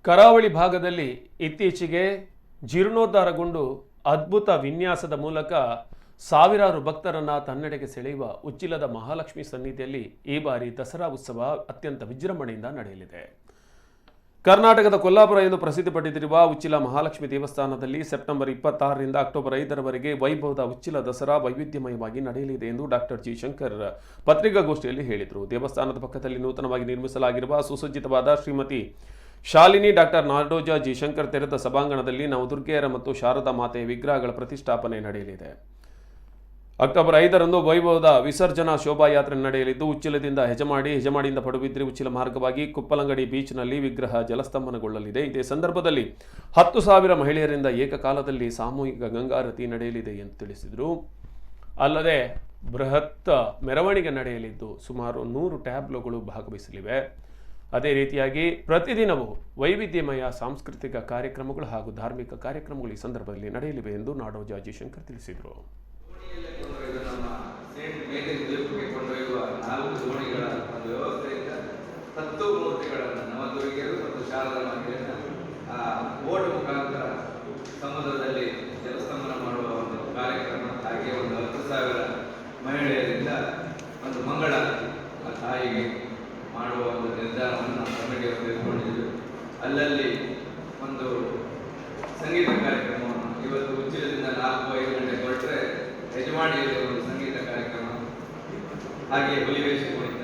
ಕರಾವಳಿ ಭಾಗದಲ್ಲಿ ಇತ್ತೀಚೆಗೆ ಜೀರ್ಣೋದ್ಧಾರಗೊಂಡು ಅದ್ಭುತ ವಿನ್ಯಾಸದ ಮೂಲಕ ಸಾವಿರಾರು ಭಕ್ತರನ್ನ ತನ್ನೆಡೆಗೆ ಸೆಳೆಯುವ ಉಚ್ಚಿಲದ ಮಹಾಲಕ್ಷ್ಮಿ ಸನ್ನಿಧಿಯಲ್ಲಿ ಈ ಬಾರಿ ದಸರಾ ಉತ್ಸವ ಅತ್ಯಂತ ವಿಜೃಂಭಣೆಯಿಂದ ನಡೆಯಲಿದೆ. ಕರ್ನಾಟಕದ ಕೊಲ್ಲಾಪುರ ಎಂದು ಪ್ರಸಿದ್ಧಿ ಪಡೆದಿರುವ ಉಚ್ಚಿಲ ಮಹಾಲಕ್ಷ್ಮಿ ದೇವಸ್ಥಾನದಲ್ಲಿ ಸೆಪ್ಟೆಂಬರ್ 26ರಿಂದ ಅಕ್ಟೋಬರ್ 5ರವರೆಗೆ ವೈಭವದ ಉಚ್ಚಿಲ ದಸರಾ ವೈವಿಧ್ಯಮಯವಾಗಿ ನಡೆಯಲಿದೆ ಎಂದು ಡಾಕ್ಟರ್ ಜಿ ಶಂಕರ್ ಪತ್ರಿಕಾಗೋಷ್ಠಿಯಲ್ಲಿ ಹೇಳಿದರು. ದೇವಸ್ಥಾನದ ಪಕ್ಕದಲ್ಲಿ ನೂತನವಾಗಿ ನಿರ್ಮಿಸಲಾಗಿರುವ ಸುಸಜ್ಜಿತವಾದ ಶ್ರೀಮತಿ ಶಾಲಿನಿ ಡಾಕ್ಟರ್ ನಾಡೋಜ ಜಿ ಶಂಕರ್ ತೆರೆದ ಸಭಾಂಗಣದಲ್ಲಿ ನವದುರ್ಗೆಯರ ಮತ್ತು ಶಾರದಾ ಮಾತೆಯ ವಿಗ್ರಹಗಳ ಪ್ರತಿಷ್ಠಾಪನೆ ನಡೆಯಲಿದೆ. ಅಕ್ಟೋಬರ್ 5ರಂದು ವೈಭವದ ವಿಸರ್ಜನಾ ಶೋಭಾಯಾತ್ರೆ ನಡೆಯಲಿದ್ದು ಉಚ್ಚಿಲದಿಂದ ಹೆಜಮಾಡಿಯಿಂದ ಪಡುಬಿದ್ರಿ ಉಚ್ಚಿಲ ಮಾರ್ಗವಾಗಿ ಕುಪ್ಪಲಂಗಡಿ ಬೀಚ್ನಲ್ಲಿ ವಿಗ್ರಹ ಜಲಸ್ತಂಭನಗೊಳ್ಳಲಿದೆ. ಇದೇ ಸಂದರ್ಭದಲ್ಲಿ 10,000 ಮಹಿಳೆಯರಿಂದ ಏಕಕಾಲದಲ್ಲಿ ಸಾಮೂಹಿಕ ಗಂಗಾರತಿ ನಡೆಯಲಿದೆ ಎಂದು ತಿಳಿಸಿದರು. ಅಲ್ಲದೆ ಬೃಹತ್ ಮೆರವಣಿಗೆ ನಡೆಯಲಿದ್ದು ಸುಮಾರು 100 ಟ್ಯಾಬ್ಲೋಗಳು ಭಾಗವಹಿಸಲಿವೆ. ಅದೇ ರೀತಿಯಾಗಿ ಪ್ರತಿದಿನವೂ ವೈವಿಧ್ಯಮಯ ಸಾಂಸ್ಕೃತಿಕ ಕಾರ್ಯಕ್ರಮಗಳು ಹಾಗೂ ಧಾರ್ಮಿಕ ಕಾರ್ಯಕ್ರಮಗಳು ಈ ಸಂದರ್ಭದಲ್ಲಿ ನಡೆಯಲಿವೆ ಎಂದು ನಾಡೋಜ ಜಿ ಶಂಕರ್ ತಿಳಿಸಿದರು. ಕೊಂಡೊಯ್ಯುವ 4 ದೋಣಿಗಳ ಒಂದು ವ್ಯವಸ್ಥೆಯಿಂದ 10 ಮೂರ್ತಿಗಳನ್ನು ನವದುರ್ಗೆಯರು ಮತ್ತು ಶಾರದಾ ಮಾತೆಯನ್ನು ಓಟ್ ಮುಖಾಂತರ ಸಮುದ್ರದಲ್ಲಿ ಜಲಸ್ತಂಭನ ಮಾಡುವ ಒಂದು ಕಾರ್ಯಕ್ರಮ, ಹಾಗೆ ಒಂದು 10,000 ಮಹಿಳೆಯರಿಂದ ಒಂದು ಮಂಗಳಾರತಿ ಆ ತಾಯಿಗೆ ಮಾಡುವ ಒಂದು ನಿರ್ಧಾರವನ್ನು ನಾವು ಕಮಿಟಿಯವರು ತೆಗೆದುಕೊಂಡಿದ್ದೇವೆ. ಅಲ್ಲಲ್ಲಿ ಒಂದು ಸಂಗೀತ ಕಾರ್ಯಕ್ರಮವನ್ನು ಇವತ್ತು ಉಚ್ಚಿಲದಿಂದ 4-5 ಗಂಟೆ ಹೊರಟ್ರೆ ಯಜಮಾನಿಯಲ್ಲಿ ಒಂದು ಸಂಗೀತ ಕಾರ್ಯಕ್ರಮ, ಹಾಗೆ ಹುಲಿವೇಷ ಕುಣಿತ,